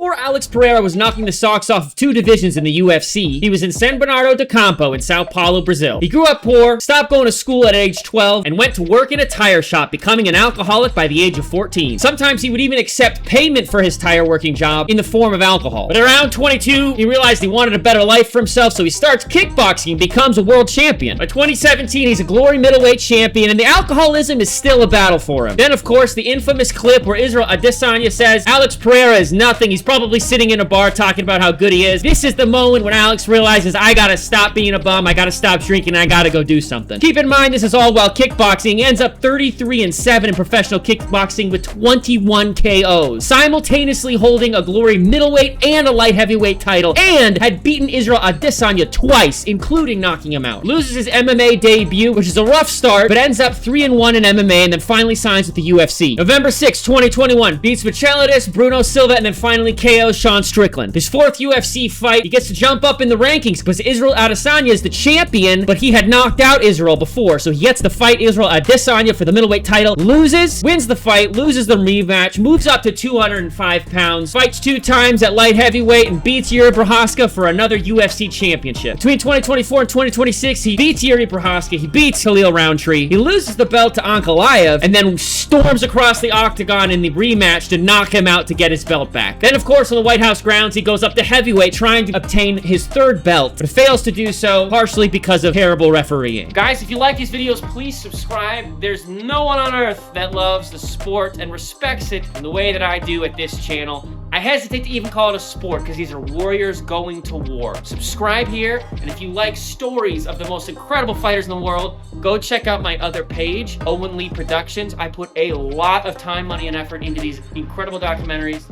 Before Alex Pereira was knocking the socks off of 2 divisions in the UFC, he was in San Bernardo do Campo in Sao Paulo, Brazil. He grew up poor, stopped going to school at age 12, and went to work in a tire shop, becoming an alcoholic by the age of 14. Sometimes he would even accept payment for his tire working job in the form of alcohol. But around 22, he realized he wanted a better life for himself, so he starts kickboxing and becomes a world champion. By 2017, he's a glory middleweight champion, and the alcoholism is still a battle for him. Then, of course, the infamous clip where Israel Adesanya says, Alex Pereira is nothing. He's probably sitting in a bar talking about how good he is. This is the moment when Alex realizes, I gotta stop being a bum, I gotta stop drinking, I gotta go do something. Keep in mind, this is all while kickboxing. He ends up 33-7 in professional kickboxing with 21 KOs, simultaneously holding a glory middleweight and a light heavyweight title, and had beaten Israel Adesanya twice, including knocking him out. Loses his MMA debut, which is a rough start, but ends up 3-1 in MMA, and then finally signs with the UFC. November 6, 2021, beats Michelitis, Bruno Silva, and then finally KOs Sean Strickland. His 4th UFC fight, he gets to jump up in the rankings because Israel Adesanya is the champion, but he had knocked out Israel before, so he gets to fight Israel Adesanya for the middleweight title, loses, wins the fight, loses the rematch, moves up to 205 pounds, fights 2 times at light heavyweight, and beats Yuri Prochazka for another UFC championship. Between 2024 and 2026, he beats Yuri Prochazka, he beats Khalil Roundtree, he loses the belt to Ankalaev, and then storms across the octagon in the rematch to knock him out to get his belt back. Then, of course, on the White House grounds, he goes up to heavyweight trying to obtain his 3rd belt, but fails to do so, partially because of terrible refereeing. Guys, if you like these videos, please subscribe. There's no one on earth that loves the sport and respects it in the way that I do at this channel. I hesitate to even call it a sport because these are warriors going to war. Subscribe here, and if you like stories of the most incredible fighters in the world, go check out my other page, Owen Lee Productions. I put a lot of time, money, and effort into these incredible documentaries.